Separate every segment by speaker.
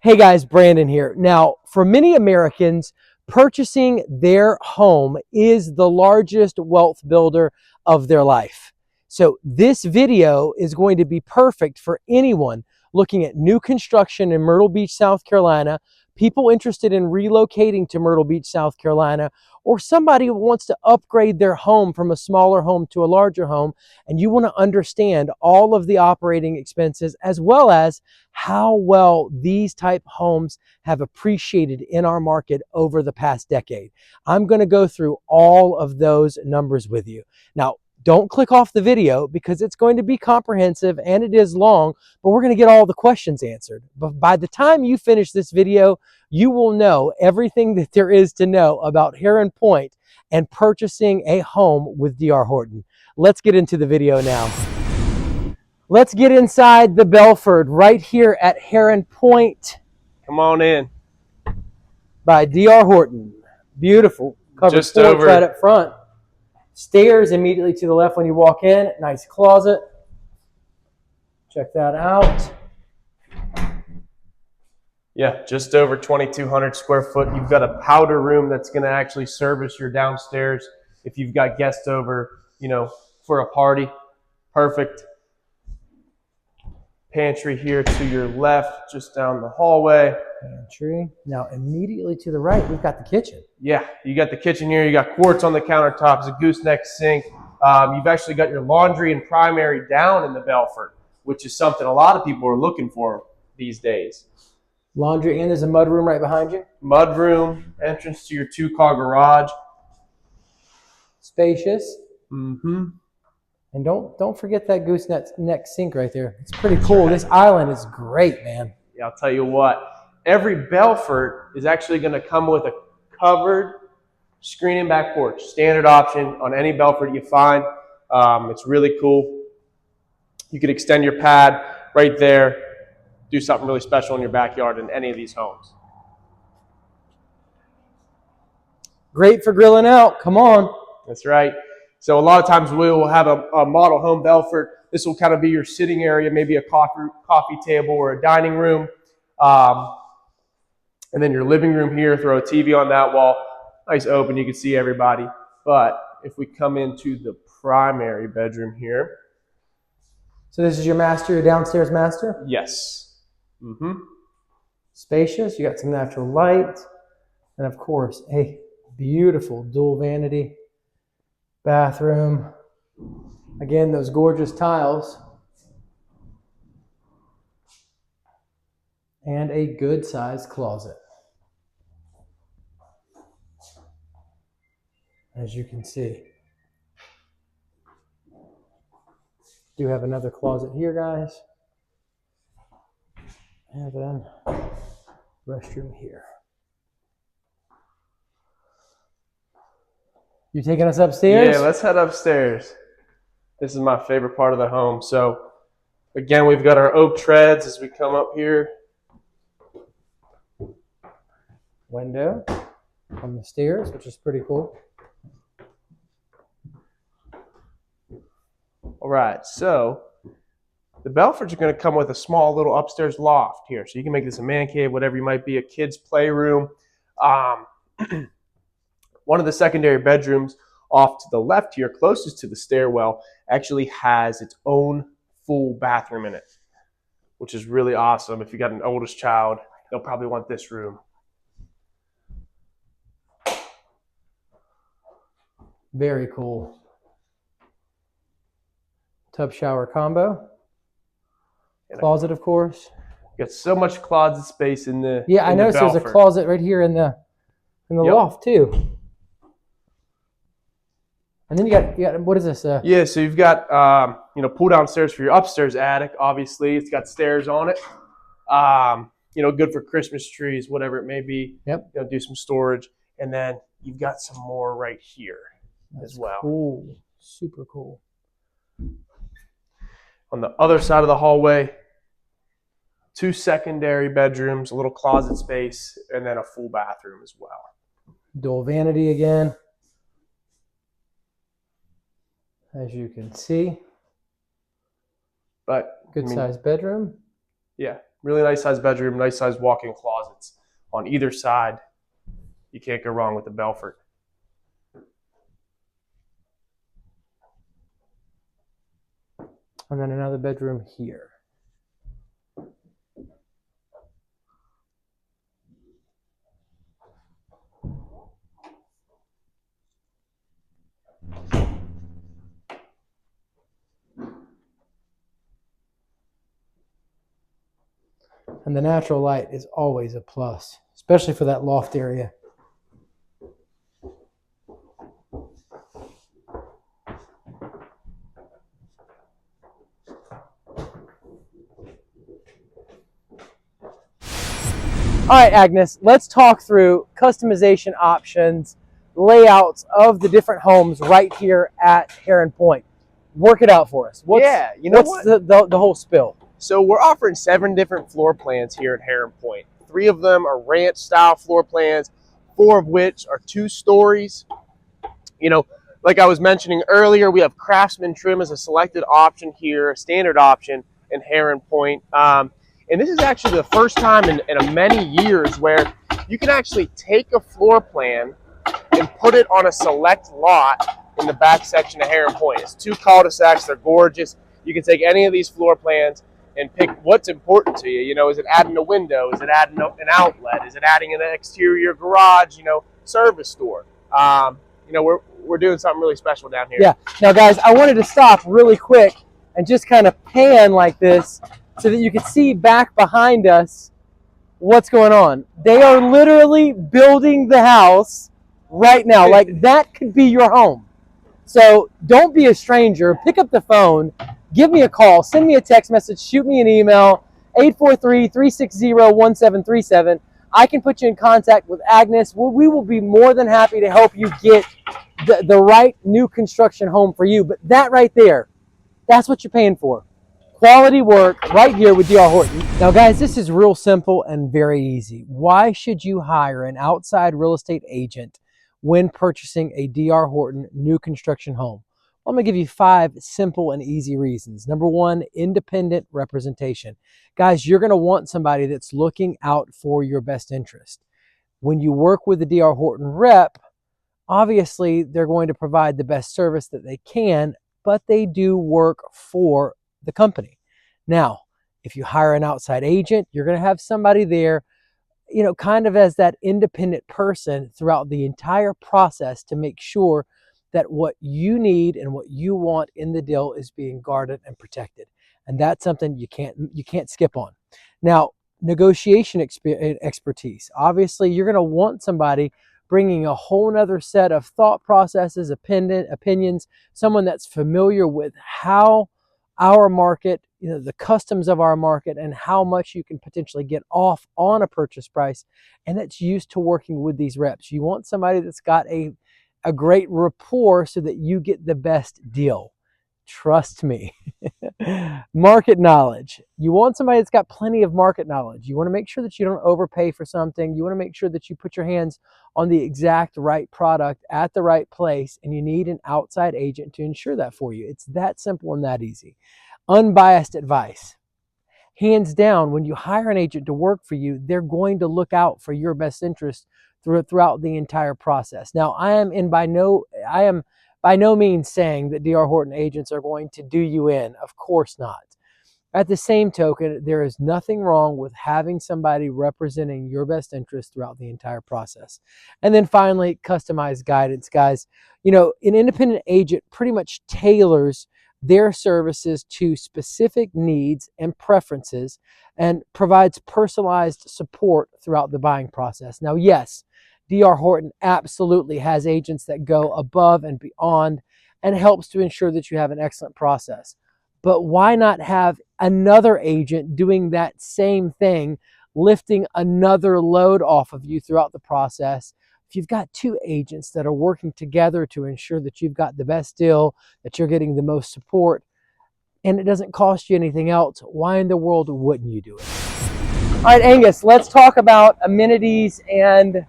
Speaker 1: Hey guys, Brandon here. Now, for many Americans, purchasing their home is the largest wealth builder of their life. So this video is going to be perfect for anyone looking at new construction in Myrtle Beach, South Carolina, people interested in relocating to Myrtle Beach, South Carolina, or somebody who wants to upgrade their home from a smaller home to a larger home, and you want to understand all of the operating expenses as well as how well these type homes have appreciated in our market over the past decade. I'm going to go through all of those numbers with you. Now, don't click off the video because it's going to be comprehensive and it is long, but we're going to get all the questions answered. But by the time you finish this video, you will know everything that there is to know about Heron Pointe and purchasing a home with D.R. Horton. Let's get into the video now. Let's get inside the Belford right here at Heron Pointe.
Speaker 2: Come on in.
Speaker 1: By D.R. Horton. Beautiful. Covered
Speaker 2: Just
Speaker 1: porch
Speaker 2: over.
Speaker 1: right up front. Stairs immediately to the left when you walk in. Nice closet. Check that out.
Speaker 2: Yeah, just over 2,200 square foot. You've got a powder room that's going to actually service your downstairs if you've got guests over, for a party. Perfect. Pantry here to your left, just down the hallway.
Speaker 1: Pantry. Now, immediately to the right, we've got the kitchen.
Speaker 2: Yeah, you got the kitchen here. You got quartz on the countertops, a gooseneck sink. You've actually got your laundry and primary down in the Belford, which is something a lot of people are looking for these days.
Speaker 1: Laundry, and there's a mud room right behind you.
Speaker 2: Mud room, entrance to your two-car garage.
Speaker 1: Spacious.
Speaker 2: Mm-hmm.
Speaker 1: And don't forget that gooseneck sink right there. It's pretty cool. Right. This island is great, man.
Speaker 2: Yeah, I'll tell you what. Every Belford is actually going to come with a covered screen and back porch. Standard option on any Belford you find. It's really cool. You could extend your pad right there. Do something really special in your backyard in any of these homes.
Speaker 1: Great for grilling out. Come on.
Speaker 2: That's right. So a lot of times we will have a model home Belford. This will kind of be your sitting area, maybe a coffee table or a dining room. And then your living room here, throw a TV on that wall. Nice open, you can see everybody. But if we come into the primary bedroom here.
Speaker 1: So this is your master, your downstairs master?
Speaker 2: Yes. Mm-hmm.
Speaker 1: Spacious, you got some natural light. And of course, a beautiful dual vanity bathroom. Again, those gorgeous tiles. And a good sized closet. As you can see. Do have another closet here, guys. And then restroom here. You taking us upstairs?
Speaker 2: Yeah, let's head upstairs. This is my favorite part of the home. So, again, we've got our oak treads as we come up here.
Speaker 1: Window on the stairs, which is pretty cool.
Speaker 2: All right, so the Belfords are going to come with a small little upstairs loft here. So you can make this a man cave, whatever you might be, a kid's playroom. One of the secondary bedrooms off to the left here, closest to the stairwell, actually has its own full bathroom in it, which is really awesome. If you got an oldest child, they'll probably want this room.
Speaker 1: Very cool. Tub shower combo. Closet, of course.
Speaker 2: You got so much closet space in the
Speaker 1: I noticed there's a closet right here in the loft too. And then you got what is this?
Speaker 2: Yeah, so you've got pull down stairs for your upstairs attic. Obviously, it's got stairs on it. Good for Christmas trees, whatever it may be.
Speaker 1: Yep.
Speaker 2: Do some storage, and then you've got some more right here as well.
Speaker 1: Cool, super cool.
Speaker 2: On the other side of the hallway, 2 secondary bedrooms, a little closet space, and then a full bathroom as well.
Speaker 1: Dual vanity again. As you can see.
Speaker 2: But
Speaker 1: good sized bedroom.
Speaker 2: Yeah. Really nice size bedroom, nice size walk-in closets on either side. You can't go wrong with the Belfort.
Speaker 1: And then another bedroom here. And the natural light is always a plus, especially for that loft area. All right, Agnes, let's talk through customization options, layouts of the different homes right here at Heron Pointe. Work it out for us. What's the whole spill?
Speaker 2: So we're offering 7 different floor plans here at Heron Pointe. 3 of them are ranch style floor plans, 4 of which are 2 stories. You know, like I was mentioning earlier, we have Craftsman trim as a selected option here, a standard option in Heron Pointe. And this is actually the first time in many years where you can actually take a floor plan and put it on a select lot in the back section of Heron Pointe. It's 2 cul-de-sacs. They're gorgeous. You can take any of these floor plans and pick what's important to you. You know, is it adding a window? Is it adding an outlet? Is it adding an exterior garage, you know, service store? You know, we're doing something really special down here.
Speaker 1: Yeah. Now, guys, I wanted to stop really quick and just kind of pan like this so that you can see back behind us what's going on. They are literally building the house right now. Like, that could be your home. So don't be a stranger. Pick up the phone. Give me a call. Send me a text message. Shoot me an email. 843-360-1737. I can put you in contact with Agnes. We will be more than happy to help you get the right new construction home for you. But that right there, that's what you're paying for. Quality work right here with D.R. Horton. Now, guys, this is real simple and very easy. Why should you hire an outside real estate agent when purchasing a D.R. Horton new construction home? Well, I'm going to give you 5 simple and easy reasons. Number 1, independent representation. Guys, you're going to want somebody that's looking out for your best interest. When you work with the D.R. Horton rep, obviously they're going to provide the best service that they can, but they do work for the company. Now, if you hire an outside agent, you're going to have somebody there, you know, kind of as that independent person throughout the entire process to make sure that what you need and what you want in the deal is being guarded and protected. And that's something you can't skip on. Now, negotiation expertise. Obviously, you're going to want somebody bringing a whole nother set of thought processes, opinions, someone that's familiar with how our market, you know, the customs of our market and how much you can potentially get off on a purchase price, and that's used to working with these reps. You want somebody that's got a great rapport so that you get the best deal. Trust me. Market knowledge. You want somebody that's got plenty of market knowledge. You want to make sure that you don't overpay for something. You want to make sure that you put your hands on the exact right product at the right place, and you need an outside agent to ensure that for you. It's that simple and that easy. Unbiased advice. Hands down, when you hire an agent to work for you, they're going to look out for your best interest throughout the entire process. Now, I am by no means saying that D.R. Horton agents are going to do you in. Of course not. At the same token, there is nothing wrong with having somebody representing your best interest throughout the entire process. And then finally, customized guidance, guys. You know, an independent agent pretty much tailors their services to specific needs and preferences and provides personalized support throughout the buying process. Now, yes, D.R. Horton absolutely has agents that go above and beyond and helps to ensure that you have an excellent process. But why not have another agent doing that same thing, lifting another load off of you throughout the process? If you've got 2 agents that are working together to ensure that you've got the best deal, that you're getting the most support, and it doesn't cost you anything else, why in the world wouldn't you do it? All right, Angus, let's talk about amenities and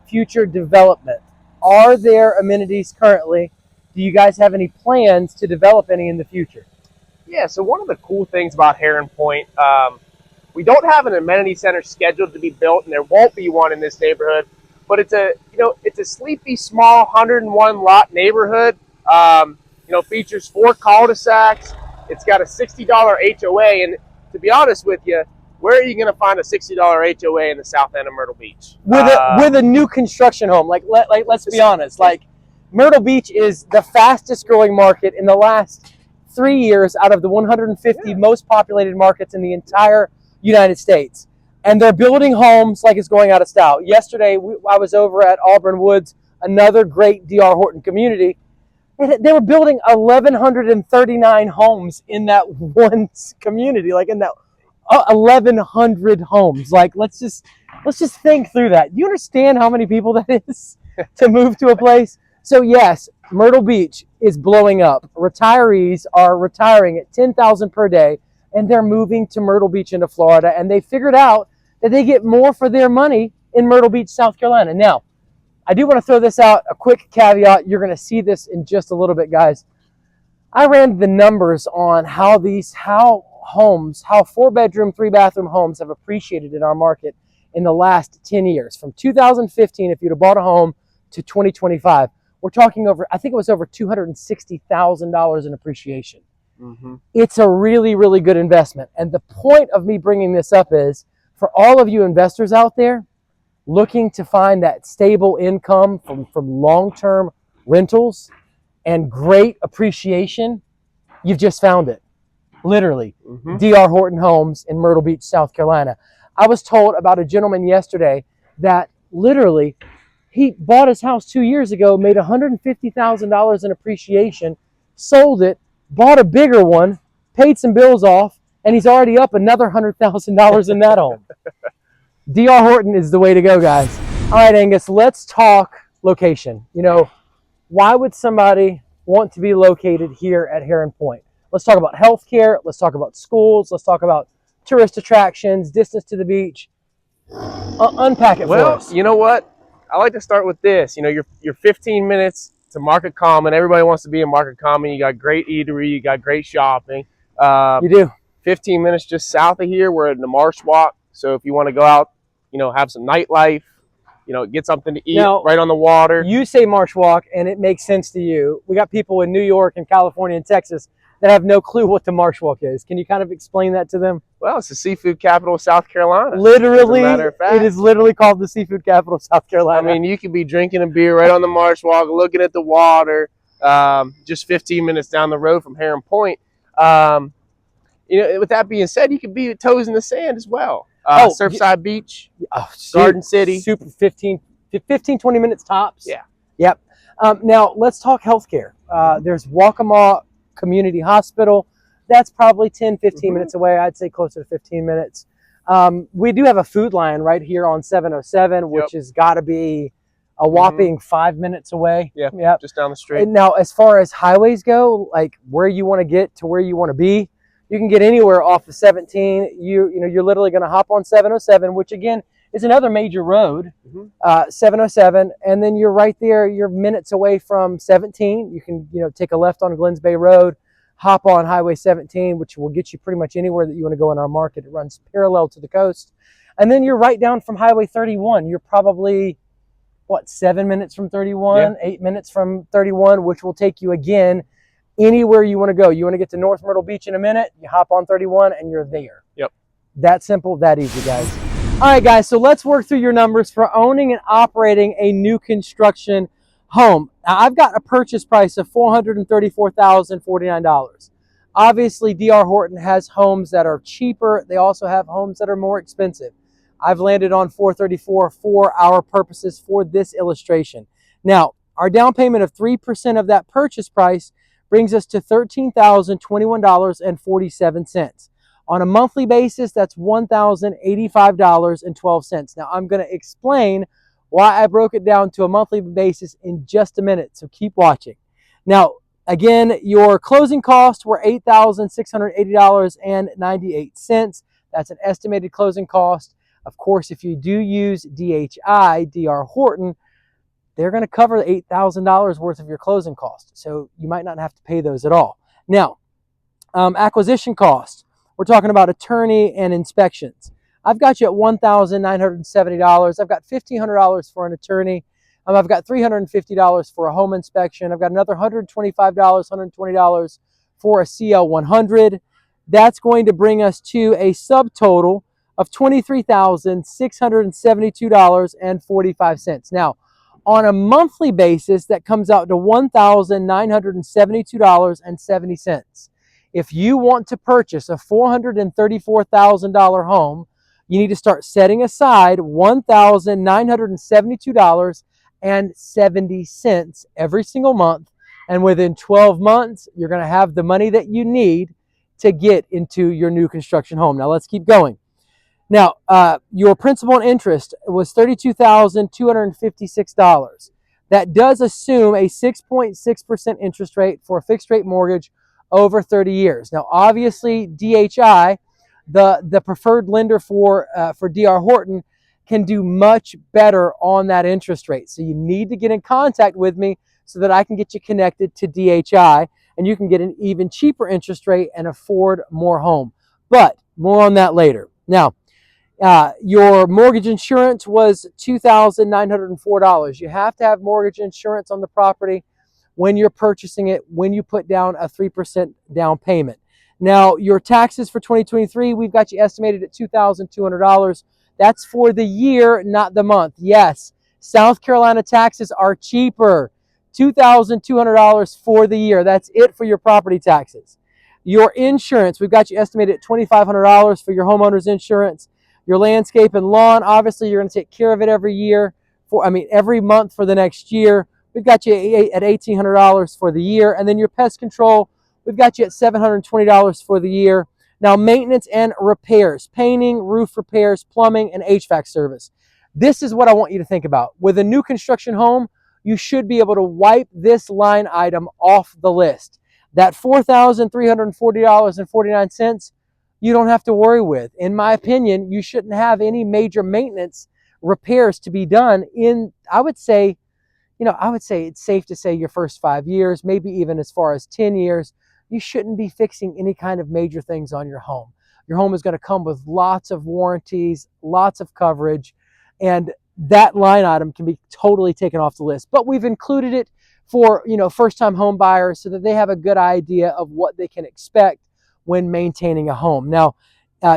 Speaker 1: future development. Are there amenities currently? Do you guys have any plans to develop any in the future?
Speaker 2: Yeah, so one of the cool things about Heron Pointe, We don't have an amenity center scheduled to be built, and there won't be one in this neighborhood. But it's a it's a sleepy, small 101 lot neighborhood. Features 4 cul-de-sacs. It's got a $60 HOA, and to be honest with you, where are you going to find a $60 HOA in the south end of Myrtle Beach?
Speaker 1: With a new construction home. Let's be honest. Like, Myrtle Beach is the fastest growing market in the last 3 years out of the 150 most populated markets in the entire United States. And they're building homes like it's going out of style. Yesterday, I was over at Auburn Woods, another great D.R. Horton community. They were building 1,139 homes in that one community, like in that 1,100 homes. Like, let's just think through that. Do you understand how many people that is to move to a place? So yes, Myrtle Beach is blowing up. Retirees are retiring at $10,000 per day, and they're moving to Myrtle Beach into Florida, and they figured out that they get more for their money in Myrtle Beach, South Carolina. Now, I do want to throw this out, a quick caveat. You're going to see this in just a little bit, guys. I ran the numbers on how 4-bedroom, 3-bathroom homes have appreciated in our market in the last 10 years. From 2015, if you'd have bought a home, to 2025. We're talking over, I think it was over $260,000 in appreciation. Mm-hmm. It's a really, really good investment. And the point of me bringing this up is, for all of you investors out there looking to find that stable income from long-term rentals and great appreciation, you've just found it. Literally. Mm-hmm. D.R. Horton Homes in Myrtle Beach, South Carolina. I was told about a gentleman yesterday that literally he bought his house 2 years ago, made $150,000 in appreciation, sold it, bought a bigger one, paid some bills off, and he's already up another $100,000 in that home. D.R. Horton is the way to go, guys. All right, Angus, let's talk location. Why would somebody want to be located here at Heron Pointe? Let's talk about healthcare. Let's talk about schools. Let's talk about tourist attractions, distance to the beach. Unpack it for us.
Speaker 2: Well, you know what? I like to start with this. You're 15 minutes to Market Common. Everybody wants to be in Market Common. You got great eatery. You got great shopping.
Speaker 1: You do.
Speaker 2: 15 minutes just south of here, we're in the Marsh Walk. So if you want to go out, have some nightlife, get something to eat right on the water.
Speaker 1: You say Marsh Walk, and it makes sense to you. We got people in New York and California and Texas that have no clue what the Marsh Walk is. Can you kind of explain that to them?
Speaker 2: Well, it's the seafood capital of South Carolina.
Speaker 1: Literally,
Speaker 2: as a matter of fact.
Speaker 1: It is literally called the seafood capital of South Carolina.
Speaker 2: I mean, you could be drinking a beer right on the Marsh Walk, looking at the water, just 15 minutes down the road from Heron Pointe. With that being said, you could be toes in the sand as well. Surfside Beach, Garden City.
Speaker 1: Super 15, 20 minutes tops.
Speaker 2: Yeah.
Speaker 1: Yep. Now, let's talk healthcare. There's Waccamaw Community Hospital. That's probably 10, 15 minutes away. I'd say closer to 15 minutes. We do have a Food Lion right here on 707, which has got to be a whopping 5 minutes away.
Speaker 2: Yeah, yep. Just down the street.
Speaker 1: And now, as far as highways go, like where you want to get to where you want to be, you can get anywhere off of 17. You're literally going to hop on 707, which again is another major road, 707, and then you're right there. You're minutes away from 17. You can take a left on Glens Bay Road, hop on Highway 17, which will get you pretty much anywhere that you want to go in our market. It runs parallel to the coast, and then you're right down from Highway 31. You're probably 7 minutes from 31, 8 minutes from 31, which will take you again anywhere you want to go. You want to get to North Myrtle Beach in a minute, you hop on 31 and you're there.
Speaker 2: Yep.
Speaker 1: That simple, that easy, guys. All right, guys, so let's work through your numbers for owning and operating a new construction home. Now, I've got a purchase price of $434,049. Obviously, D.R. Horton has homes that are cheaper. They also have homes that are more expensive. I've landed on $434,000 for our purposes for this illustration. Now, our down payment of 3% of that purchase price brings us to $13,021.47. On a monthly basis, that's $1,085.12. Now, I'm going to explain why I broke it down to a monthly basis in just a minute, so keep watching. Now, again, your closing costs were $8,680.98. That's an estimated closing cost. Of course, if you do use DHI, D.R. Horton, they're going to cover the $8,000 worth of your closing costs. So you might not have to pay those at all. Now, acquisition cost. we're talking about attorney and inspections. I've got you at $1,970. I've got $1,500 for an attorney. I've got $350 for a home inspection. I've got another $125, $120 for a CL100. That's going to bring us to a subtotal of $23,672.45. Now, on a monthly basis, that comes out to $1,972.70. If you want to purchase a $434,000 home, you need to start setting aside $1,972.70 every single month. And within 12 months, you're going to have the money that you need to get into your new construction home. Now, let's keep going. Now, your principal and interest was $32,256. That does assume a 6.6% interest rate for a fixed rate mortgage over 30 years. Now, obviously, DHI, the preferred lender for D.R. Horton, can do much better on that interest rate. So you need to get in contact with me so that I can get you connected to DHI, and you can get an even cheaper interest rate and afford more home. But more on that later. Now, your mortgage insurance was $2,904. You have to have mortgage insurance on the property when you're purchasing it, when you put down a 3% down payment. Now, your taxes for 2023, we've got you estimated at $2,200. That's for the year, not the month. Yes, South Carolina taxes are cheaper. $2,200 for the year. That's it for your property taxes. Your insurance, we've got you estimated at $2,500 for your homeowner's insurance. Your landscape and lawn, obviously you're going to take care of it every month for the next year. We've got you at $1,800 for the year. And then your pest control, we've got you at $720 for the year. Now, maintenance and repairs, painting, roof repairs, plumbing, and HVAC service. This is what I want you to think about. With a new construction home, you should be able to wipe this line item off the list. That $4,340.49, you don't have to worry with. In my opinion, you shouldn't have any major maintenance repairs to be done in, I would say it's safe to say your first 5 years, maybe even as far as 10 years, you shouldn't be fixing any kind of major things on your home. Your home is going to come with lots of warranties, lots of coverage, and that line item can be totally taken off the list. But we've included it for, first-time home buyers so that they have a good idea of what they can expect when maintaining a home. Now,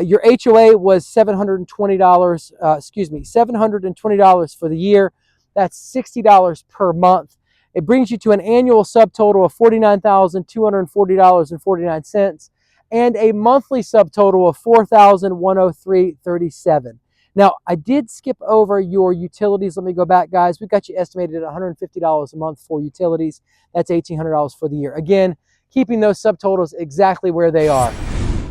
Speaker 1: your HOA was $720 for the year. That's $60 per month. It brings you to an annual subtotal of $49,240.49 and a monthly subtotal of $4,103.37. Now, I did skip over your utilities. Let me go back, guys. We've got you estimated at $150 a month for utilities. That's $1,800 for the year. Again, keeping those subtotals exactly where they are.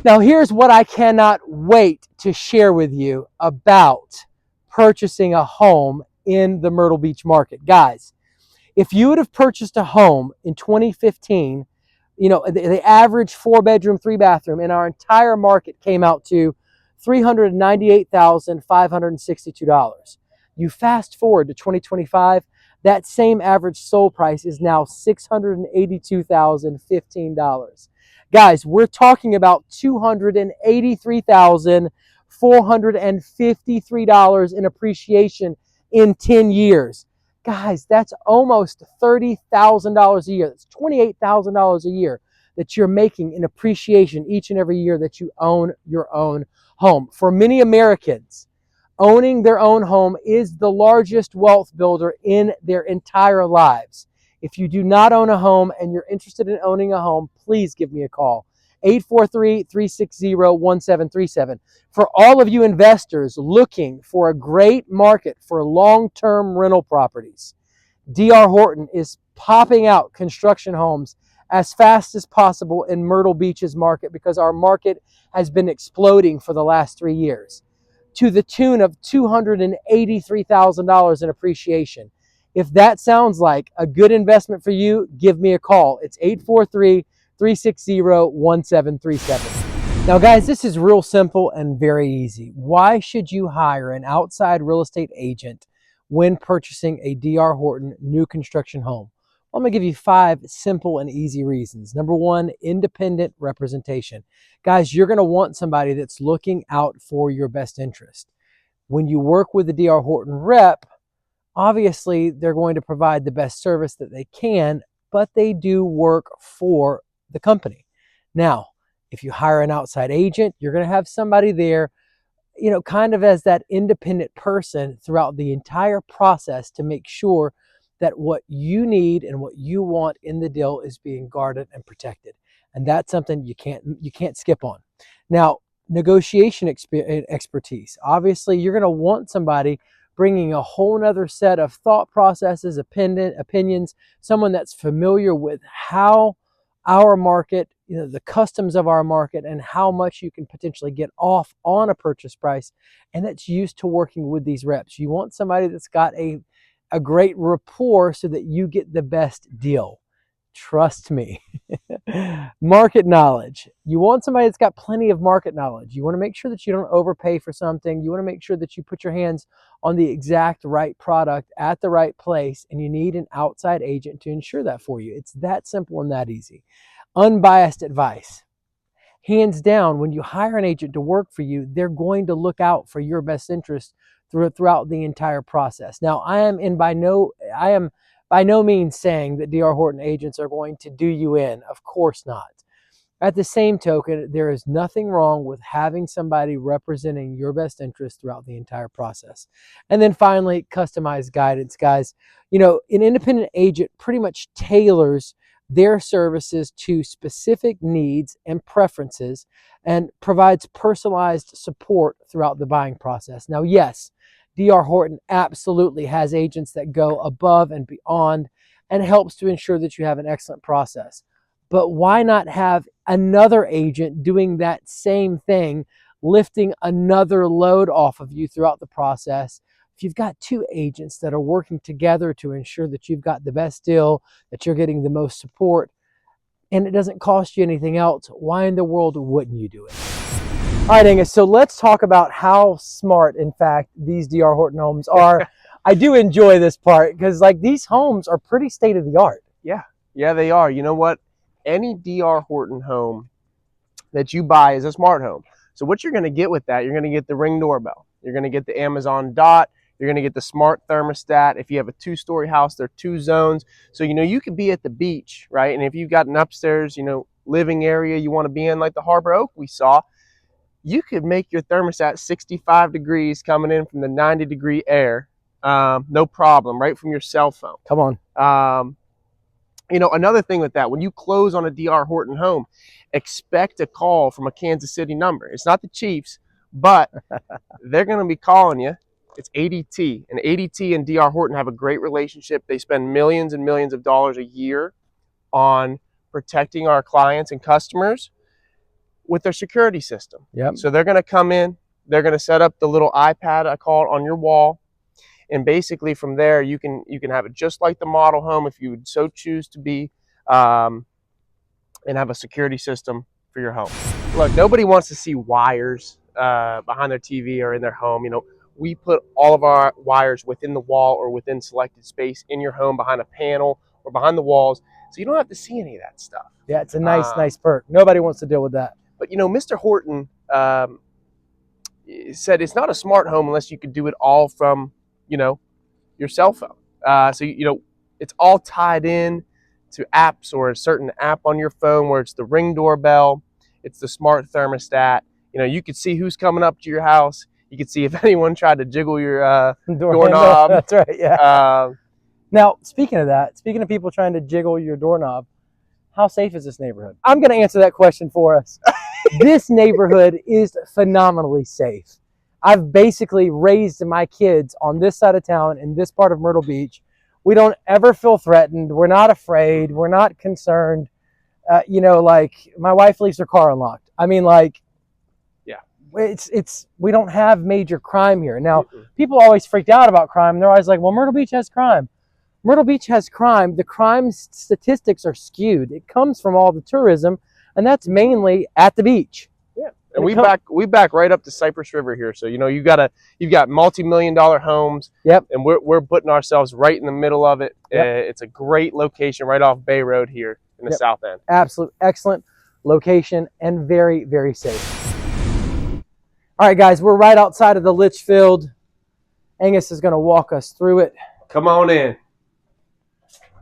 Speaker 1: Now, here's what I cannot wait to share with you about purchasing a home in the Myrtle Beach market. Guys, if you would have purchased a home in 2015, the average 4-bedroom, 3-bathroom in our entire market came out to $398,562. You fast forward to 2025, that same average sold price is now $682,015. Guys, we're talking about $283,453 in appreciation in 10 years. Guys, that's almost $30,000 a year. That's $28,000 a year that you're making in appreciation each and every year that you own your own home. For many Americans, owning their own home is the largest wealth builder in their entire lives. If you do not own a home and you're interested in owning a home, please give me a call. 843-360-1737. For all of you investors looking for a great market for long-term rental properties, D.R. Horton is popping out construction homes as fast as possible in Myrtle Beach's market because our market has been exploding for the last 3 years to the tune of $283,000 in appreciation. If that sounds like a good investment for you, give me a call. It's 843-360-1737. Now, guys, this is real simple and very easy. Why should you hire an outside real estate agent when purchasing a D.R. Horton new construction home? I'm going to give you 5 simple and easy reasons. Number 1, independent representation. Guys, you're going to want somebody that's looking out for your best interest. When you work with the D.R. Horton rep, obviously they're going to provide the best service that they can, but they do work for the company. Now, if you hire an outside agent, you're going to have somebody there, kind of as that independent person throughout the entire process to make sure that what you need and what you want in the deal is being guarded and protected. And that's something you can't skip on. Now, negotiation expertise. Obviously, you're going to want somebody bringing a whole nother set of thought processes, opinions, someone that's familiar with how our market, the customs of our market, and how much you can potentially get off on a purchase price, and that's used to working with these reps. You want somebody that's got a great rapport so that you get the best deal. Trust me. Market knowledge. You want somebody that's got plenty of market knowledge. You want to make sure that you don't overpay for something. You want to make sure that you put your hands on the exact right product at the right place, and you need an outside agent to ensure that for you. It's that simple and that easy. Unbiased advice. Hands down, when you hire an agent to work for you, they're going to look out for your best interest throughout the entire process. Now, I am by no means saying that D.R. Horton agents are going to do you in. Of course not. At the same token, there is nothing wrong with having somebody representing your best interest throughout the entire process. And then finally, customized guidance, guys. An independent agent pretty much tailors their services to specific needs and preferences and provides personalized support throughout the buying process. Now, yes, D.R. Horton absolutely has agents that go above and beyond and helps to ensure that you have an excellent process. But why not have another agent doing that same thing, lifting another load off of you throughout the process? If you've got 2 agents that are working together to ensure that you've got the best deal, that you're getting the most support, and it doesn't cost you anything else, why in the world wouldn't you do it? All right, Angus, so let's talk about how smart, in fact, these D.R. Horton homes are. I do enjoy this part because, these homes are pretty state-of-the-art.
Speaker 2: Yeah, they are. You know what? Any D.R. Horton home that you buy is a smart home. So what you're going to get with that, you're going to get the Ring doorbell. You're going to get the Amazon Dot. You're going to get the smart thermostat. If you have a 2-story house, there are 2 zones. So, you could be at the beach, right? And if you've got an upstairs, living area you want to be in, like the Harbor Oak we saw, you could make your thermostat 65 degrees coming in from the 90-degree air. No problem, right from your cell phone.
Speaker 1: Come on.
Speaker 2: Another thing with that, when you close on a D.R. Horton home, expect a call from a Kansas City number. It's not the Chiefs, but they're going to be calling you. It's ADT, and ADT and D.R. Horton have a great relationship. They spend millions and millions of dollars a year on protecting our clients and customers with their security system.
Speaker 1: Yep.
Speaker 2: So they're going to come in, they're going to set up the little iPad, I call it, on your wall. And basically from there, you can have it just like the model home if you would so choose to be, and have a security system for your home. Look, nobody wants to see wires behind their TV or in their home. We put all of our wires within the wall or within selected space in your home behind a panel or behind the walls, so you don't have to see any of that stuff.
Speaker 1: Yeah, it's a nice perk. Nobody wants to deal with that.
Speaker 2: But Mr. Horton said it's not a smart home unless you could do it all from your cell phone. So it's all tied in to apps or a certain app on your phone, where it's the Ring doorbell, it's the smart thermostat. You could see who's coming up to your house. You could see if anyone tried to jiggle your doorknob.
Speaker 1: That's right, yeah. Now, speaking of people trying to jiggle your doorknob, how safe is this neighborhood? I'm going to answer that question for us. This neighborhood is phenomenally safe. I've basically raised my kids on this side of town in this part of Myrtle Beach. We don't ever feel threatened. We're not afraid. We're not concerned. My wife leaves her car unlocked. We don't have major crime here. Now, people always freaked out about crime. They're always like, well, Myrtle Beach has crime. Myrtle Beach has crime. The crime statistics are skewed. It comes from all the tourism, and that's mainly at the beach.
Speaker 2: Yeah. And we back right up to Cypress River here. So you've got multi-million-dollar homes.
Speaker 1: Yep.
Speaker 2: And we're putting ourselves right in the middle of it. Yep. It's a great location right off Bay Road here in the South End.
Speaker 1: Absolute excellent location and very, very safe. All right, guys, we're right outside of the Litchfield. Angus is going to walk us through it.
Speaker 2: Come on in.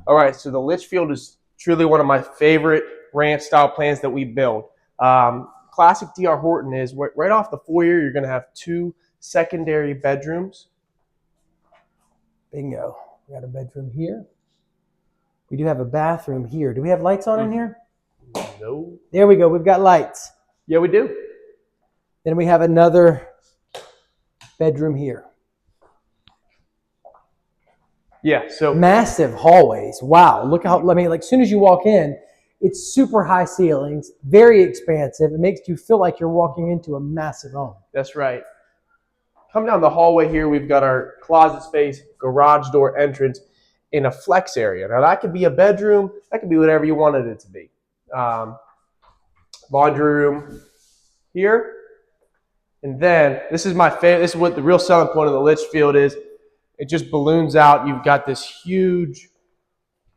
Speaker 2: All right, so the Litchfield is truly one of my favorite ranch-style plans that we build. Classic D.R. Horton is right off the foyer, you're going to have 2 secondary bedrooms.
Speaker 1: Bingo. We got a bedroom here. We do have a bathroom here. Do we have lights on in here?
Speaker 2: No.
Speaker 1: There we go. We've got lights.
Speaker 2: Yeah, we do.
Speaker 1: Then we have another bedroom here.
Speaker 2: Yeah, so
Speaker 1: massive hallways. Wow. Look how, like as soon as you walk in, it's super high ceilings, very expansive. It makes you feel like you're walking into a massive home.
Speaker 2: That's right. Come down the hallway here, we've got our closet space, garage door entrance, in a flex area. Now that could be a bedroom, that could be whatever you wanted it to be. Laundry room here. And then, this is my favorite, this is what the real selling point of the Litchfield is. It just balloons out. You've got this huge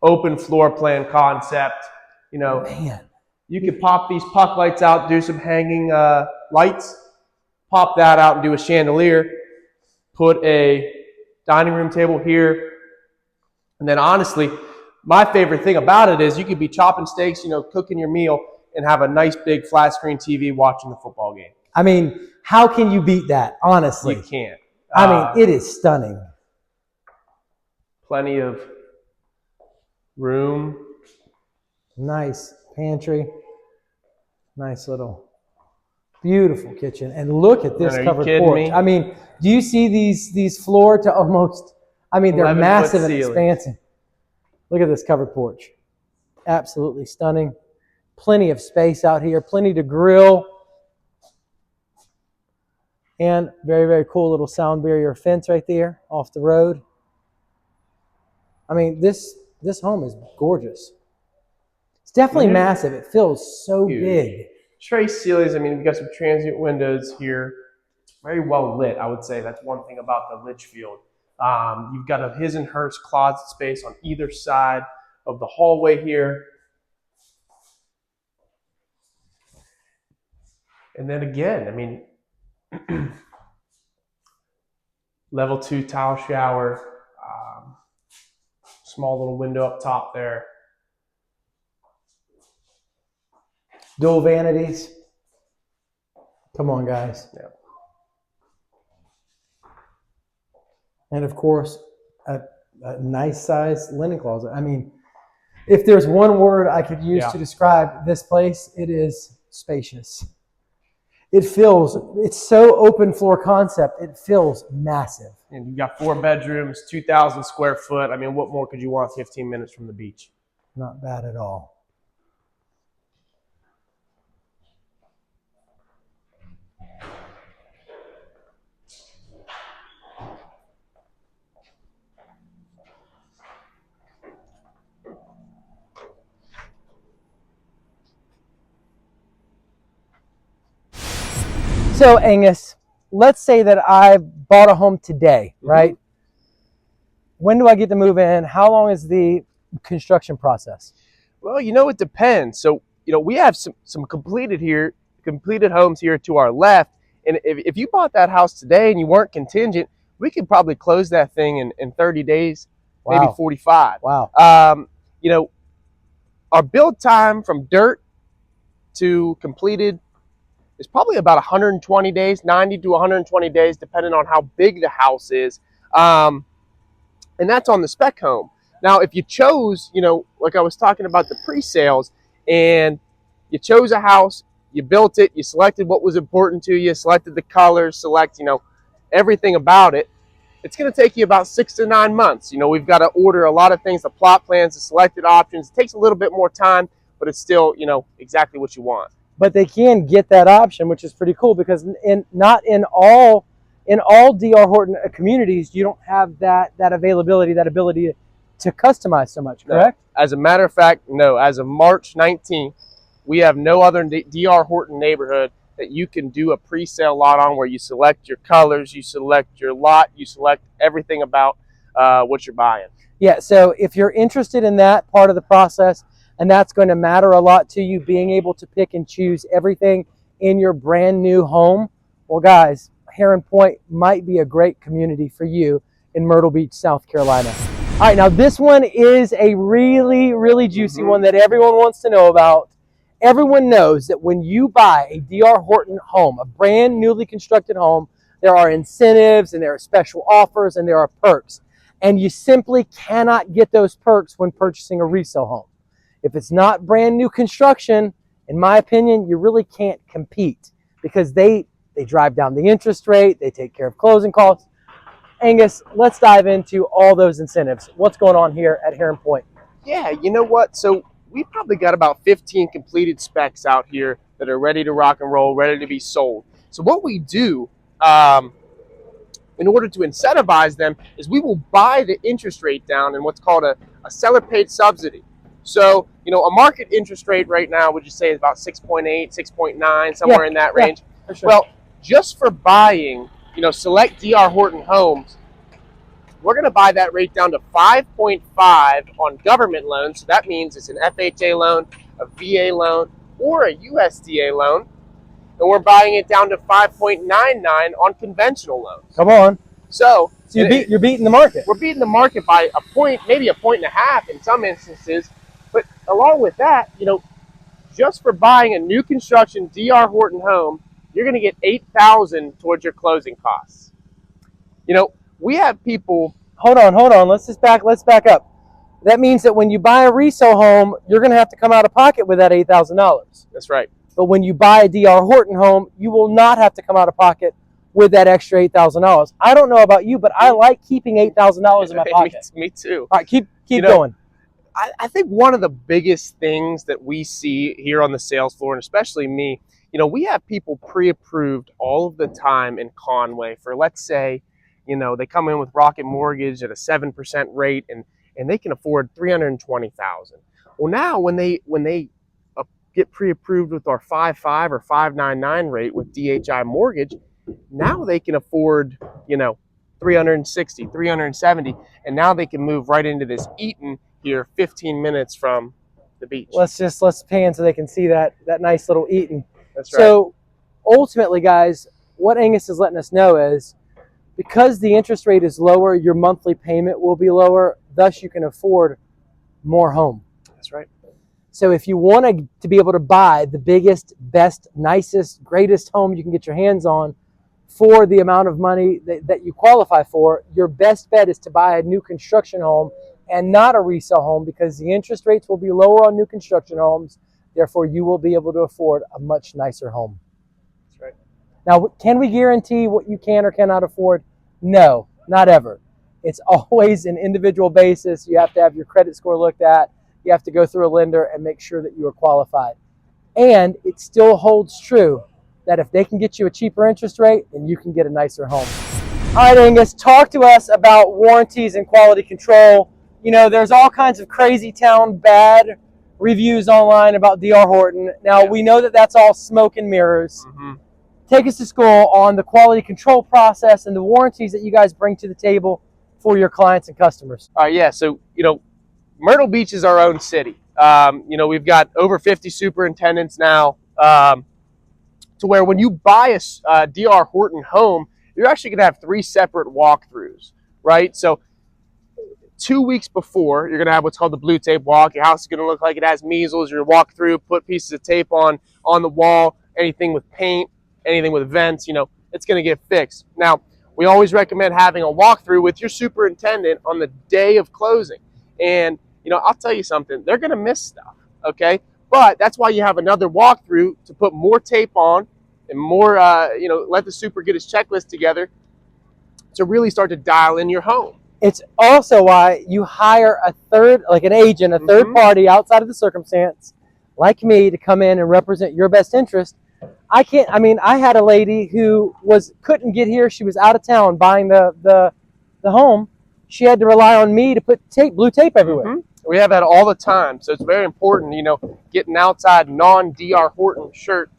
Speaker 2: open floor plan concept.
Speaker 1: Man.
Speaker 2: You could pop these puck lights out, do some hanging lights, pop that out and do a chandelier, put a dining room table here. And then honestly, my favorite thing about it is you could be chopping steaks, cooking your meal, and have a nice big flat screen TV watching the football game.
Speaker 1: I mean, how can you beat that, honestly?
Speaker 2: You can't.
Speaker 1: I mean, it is stunning.
Speaker 2: Plenty of room.
Speaker 1: Nice pantry. Nice little beautiful kitchen. And look at this covered porch. Me? I mean, do you see these floor to almost, I mean, they're massive and expansive. Look at this covered porch. Absolutely stunning. Plenty of space out here, plenty to grill. And very, very cool little sound barrier fence right there off the road. I mean, this home is gorgeous. It's definitely massive. It feels so big.
Speaker 2: Tray ceilings. I mean, we've got some transient windows here. It's very well lit, I would say. That's one thing about the Litchfield. You've got a his and hers closet space on either side of the hallway here. And then again, I mean, level 2 tile shower. Small little window up top there.
Speaker 1: Dual vanities. Come on, guys.
Speaker 2: Yeah.
Speaker 1: And of course, a nice sized linen closet. I mean, if there's one word I could use to describe this place, it is spacious. It's so open floor concept, it feels massive.
Speaker 2: And you've got 4 bedrooms, 2,000 square foot. I mean, what more could you want 15 minutes from the beach?
Speaker 1: Not bad at all. So, Angus, let's say that I bought a home today, right? When do I get to move in? How long is the construction process?
Speaker 2: Well, it depends. So, we have some completed homes here to our left. And if you bought that house today and you weren't contingent, we could probably close that thing in 30 days, maybe 45.
Speaker 1: Wow.
Speaker 2: Our build time from dirt to completed is probably about 120 days, 90 to 120 days, depending on how big the house is. And that's on the spec home. Now, if you chose, like I was talking about the pre-sales, and you chose a house, you built it, you selected what was important to you, selected the colors, everything about it, it's going to take you about 6 to 9 months. We've got to order a lot of things, the plot plans, the selected options. It takes a little bit more time, but it's still, exactly what you want.
Speaker 1: But they can get that option, which is pretty cool, because not in all D.R. Horton communities, you don't have that availability, that ability to customize so much, correct?
Speaker 2: No. As a matter of fact, no. As of March 19th, we have no other D.R. Horton neighborhood that you can do a pre-sale lot on, where you select your colors, you select your lot, you select everything about what you're buying.
Speaker 1: Yeah, so if you're interested in that part of the process, and that's going to matter a lot to you, being able to pick and choose everything in your brand new home, well, guys, Heron Pointe might be a great community for you in Myrtle Beach, South Carolina. All right, now this one is a really, really juicy one that everyone wants to know about. Everyone knows that when you buy a D.R. Horton home, a brand newly constructed home, there are incentives and there are special offers and there are perks. And you simply cannot get those perks when purchasing a resale home. If it's not brand new construction, in my opinion, you really can't compete, because they drive down the interest rate, they take care of closing costs. Angus, let's dive into all those incentives. What's going on here at Heron Pointe?
Speaker 2: Yeah, you know what? So we've probably got about 15 completed specs out here that are ready to rock and roll, ready to be sold. So what we do in order to incentivize them is we will buy the interest rate down in what's called a seller paid subsidy. So, a market interest rate right now, would you say, is about 6.8, 6.9, somewhere in that range?
Speaker 1: For sure.
Speaker 2: Well, just for buying, select D.R. Horton homes, we're going to buy that rate down to 5.5 on government loans. So that means it's an FHA loan, a VA loan, or a USDA loan. And we're buying it down to 5.99 on conventional loans.
Speaker 1: Come on.
Speaker 2: So
Speaker 1: you're beating the market.
Speaker 2: We're beating the market by a point, maybe a point and a half in some instances. But along with that, just for buying a new construction D.R. Horton home, you're going to get $8,000 towards your closing costs. We have people.
Speaker 1: Hold on. Let's back up. That means that when you buy a resale home, you're going to have to come out of pocket with that $8,000.
Speaker 2: That's right.
Speaker 1: But when you buy a D.R. Horton home, you will not have to come out of pocket with that extra $8,000. I don't know about you, but I like keeping $8,000 in my pocket.
Speaker 2: Me too.
Speaker 1: All right, keep going.
Speaker 2: I think one of the biggest things that we see here on the sales floor, and especially me, we have people pre-approved all of the time in Conway for, let's say, they come in with Rocket Mortgage at a 7% rate, and they can afford $320,000. Well, now when they get pre-approved with our 5.5 or 5.99 rate with DHI Mortgage, now they can afford, $360, $370, and now they can move right into this Eaton here, 15 minutes from the beach.
Speaker 1: Let's pan so they can see that nice little Eaton.
Speaker 2: That's right.
Speaker 1: So ultimately, guys, what Angus is letting us know is, because the interest rate is lower, your monthly payment will be lower, thus you can afford more home.
Speaker 2: That's right.
Speaker 1: So if you want to be able to buy the biggest, best, nicest, greatest home you can get your hands on for the amount of money that you qualify for, your best bet is to buy a new construction home and not a resale home, because the interest rates will be lower on new construction homes. Therefore, you will be able to afford a much nicer home.
Speaker 2: That's right.
Speaker 1: Now, can we guarantee what you can or cannot afford? No, not ever. It's always an individual basis. You have to have your credit score looked at. You have to go through a lender and make sure that you are qualified. And it still holds true that if they can get you a cheaper interest rate, then you can get a nicer home. All right, Angus, talk to us about warranties and quality control. There's all kinds of crazy town bad reviews online about D.R. Horton. Now, we know that that's all smoke and mirrors.
Speaker 2: Mm-hmm.
Speaker 1: Take us to school on the quality control process and the warranties that you guys bring to the table for your clients and customers.
Speaker 2: Yeah, so, Myrtle Beach is our own city. We've got over 50 superintendents now, to where when you buy a D.R. Horton home, you're actually going to have 3 separate walkthroughs, right? So 2 weeks before, you're going to have what's called the blue tape walk. Your house is going to look like it has measles. You're going to walk through, put pieces of tape on the wall, anything with paint, anything with vents, it's going to get fixed. Now, we always recommend having a walkthrough with your superintendent on the day of closing. And, I'll tell you something, they're going to miss stuff, okay? But that's why you have another walkthrough to put more tape on and more, let the super get his checklist together to really start to dial in your home.
Speaker 1: It's also why you hire a third, like an agent, a third party outside of the circumstance, like me, to come in and represent your best interest. I had a lady who couldn't get here. She was out of town buying the home. She had to rely on me to put blue tape everywhere.
Speaker 2: We have that all the time. So it's very important, getting outside non-D.R. Horton shirt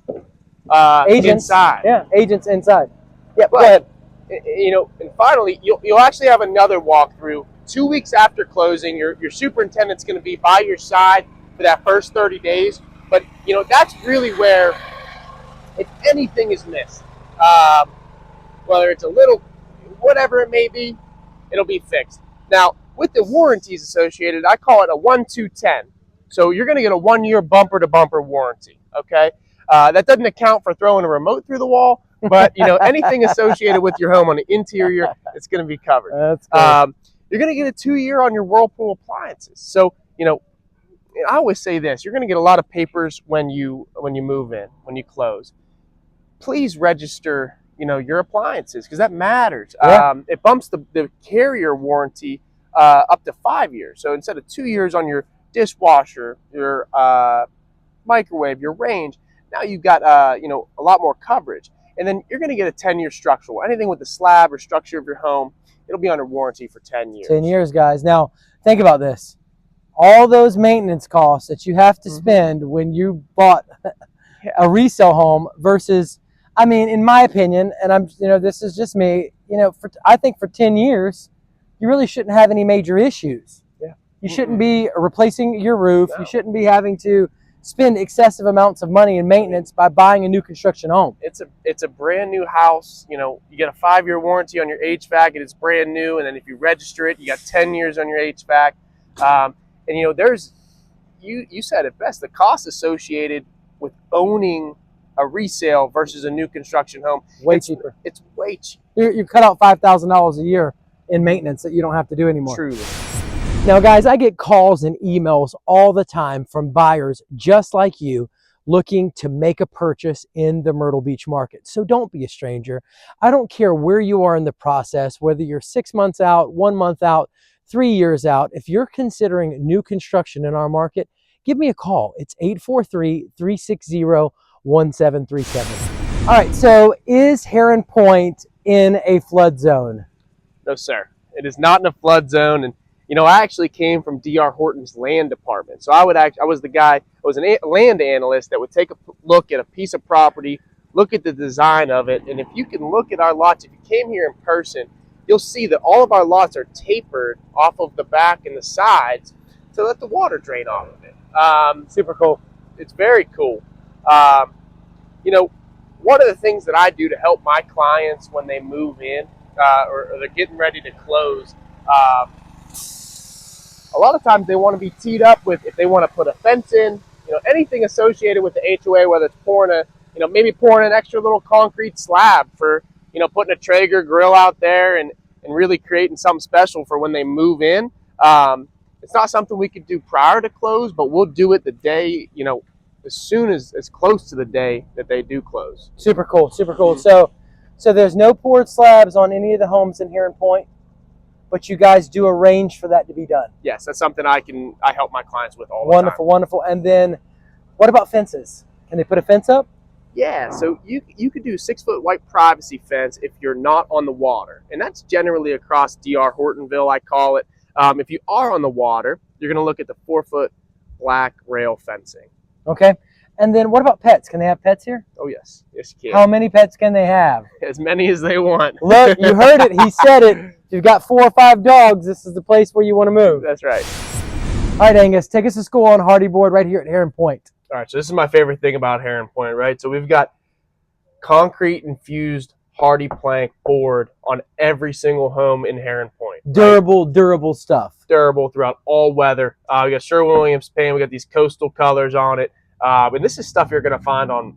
Speaker 1: Agents
Speaker 2: inside.
Speaker 1: Yeah, agents inside. Yeah, go
Speaker 2: But
Speaker 1: ahead.
Speaker 2: and finally, you'll actually have another walkthrough 2 weeks after closing. Your superintendent's going to be by your side for that first 30 days. But that's really where, if anything is missed, whether it's a little, whatever it may be, it'll be fixed. Now, with the warranties associated, I call it a 1-2-10. So you're going to get a 1-year bumper-to-bumper warranty. Okay, that doesn't account for throwing a remote through the wall, but anything associated with your home on the interior, it's going to be covered.
Speaker 1: That's cool.
Speaker 2: You're going to get a 2-year on your Whirlpool appliances. So I always say this: you're going to get a lot of papers when you move in, when you close. Please register your appliances, because that matters.
Speaker 1: Yeah.
Speaker 2: It bumps the carrier warranty up to 5 years. So instead of 2 years on your dishwasher, your microwave, your range, now you've got a lot more coverage. And then you're going to get a 10-year structural. Anything with the slab or structure of your home, it'll be under warranty for 10 years.
Speaker 1: 10 years, guys. Now, think about this. All those maintenance costs that you have to spend when you bought a resale home versus, I mean, in my opinion, and this is just me, I think for 10 years, you really shouldn't have any major issues.
Speaker 2: Yeah.
Speaker 1: You shouldn't be replacing your roof.
Speaker 2: No.
Speaker 1: You shouldn't be having to spend excessive amounts of money in maintenance by buying a new construction home.
Speaker 2: It's a brand new house. You get a 5-year warranty on your HVAC, and it's brand new. And then if you register it, you got 10 years on your HVAC. And there's, you said it best, the cost associated with owning a resale versus a new construction home.
Speaker 1: Way cheaper.
Speaker 2: It's way cheaper.
Speaker 1: You cut out $5,000 a year in maintenance that you don't have to do anymore.
Speaker 2: Truly.
Speaker 1: Now, guys, I get calls and emails all the time from buyers just like you looking to make a purchase in the Myrtle Beach market. So don't be a stranger. I don't care where you are in the process, whether you're 6 months out, 1 month out, 3 years out. If you're considering new construction in our market, give me a call. It's 843-360-1737. All right, so is Heron Pointe in a flood zone?
Speaker 2: No, sir. It is not in a flood zone. And I actually came from DR Horton's land department. So I was the guy, I was a land analyst that would take a look at a piece of property, look at the design of it. And if you can look at our lots, if you came here in person, you'll see that all of our lots are tapered off of the back and the sides to let the water drain off of it.
Speaker 1: Super cool.
Speaker 2: It's very cool. One of the things that I do to help my clients when they move in or they're getting ready to close, a lot of times they want to be teed up with, if they want to put a fence in, anything associated with the HOA, whether it's maybe pouring an extra little concrete slab for, putting a Traeger grill out there and really creating something special for when they move in. It's not something we could do prior to close, but we'll do it the day, as soon as close to the day that they do close.
Speaker 1: Super cool, super cool. So there's no poured slabs on any of the homes in Heron Pointe, but you guys do arrange for that to be done.
Speaker 2: Yes, that's something I help my clients with all the time.
Speaker 1: Wonderful, wonderful. And then what about fences? Can they put a fence up?
Speaker 2: Yeah, so you could do 6-foot white privacy fence if you're not on the water. And that's generally across DR Hortonville, I call it. If you are on the water, you're going to look at the 4-foot black rail fencing.
Speaker 1: Okay. And then what about pets? Can they have pets here?
Speaker 2: Oh, yes. Yes, you can.
Speaker 1: How many pets can they have?
Speaker 2: As many as they want.
Speaker 1: Look, you heard it. He said it. If you've got 4 or 5 dogs, this is the place where you want to move.
Speaker 2: That's right.
Speaker 1: All right, Angus, take us to school on hardy board right here at Heron Pointe.
Speaker 2: All right, so this is my favorite thing about Heron Pointe, right? So we've got concrete infused hardy plank board on every single home in Heron Pointe.
Speaker 1: Durable, right? Durable stuff.
Speaker 2: Durable throughout all weather. We got Sherwin-Williams paint. We got these coastal colors on it. And this is stuff you're going to find on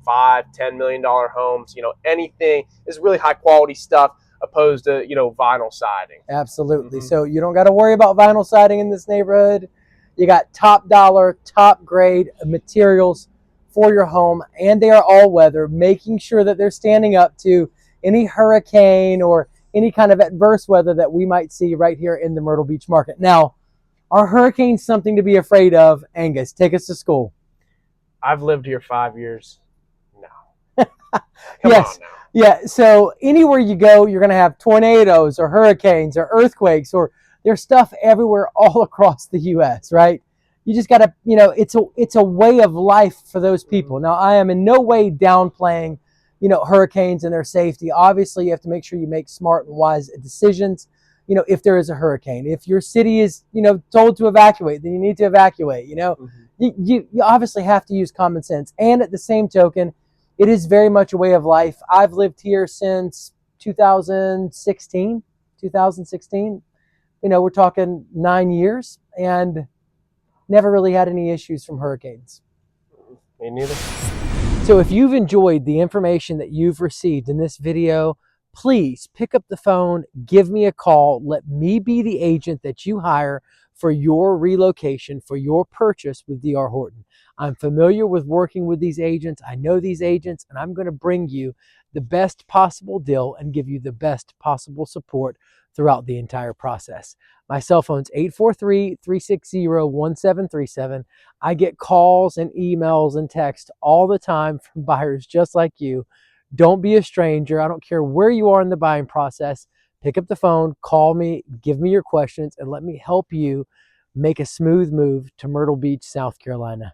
Speaker 2: $5-10 million homes. Anything. This is really high quality stuff opposed to, vinyl siding.
Speaker 1: Absolutely. So you don't got to worry about vinyl siding in this neighborhood. You got top dollar, top grade materials for your home, and they are all weather, making sure that they're standing up to any hurricane or any kind of adverse weather that we might see right here in the Myrtle Beach market. Now, are hurricanes something to be afraid of? Angus, take us to school.
Speaker 2: I've lived here 5 years. No.
Speaker 1: Yes. Yeah. So anywhere you go, you're going to have tornadoes or hurricanes or earthquakes, or there's stuff everywhere all across the U.S., right? you just got to, it's a way of life for those people. Now, I am in no way downplaying, hurricanes and their safety. Obviously, you have to make sure you make smart and wise decisions, if there is a hurricane. If your city is, told to evacuate, then you need to evacuate, you obviously have to use common sense. And at the same token, it is very much a way of life. I've lived here since 2016. We're talking 9 years, and never really had any issues from hurricanes.
Speaker 2: Me neither.
Speaker 1: So if you've enjoyed the information that you've received in this video, please pick up the phone, give me a call, let me be the agent that you hire for your relocation, for your purchase with D.R. Horton. I'm familiar with working with these agents. I know these agents, and I'm going to bring you the best possible deal and give you the best possible support throughout the entire process. My cell phone's 843-360-1737. I get calls and emails and texts all the time from buyers just like you. Don't be a stranger. I don't care where you are in the buying process. Pick up the phone, call me, give me your questions, and let me help you make a smooth move to Myrtle Beach, South Carolina.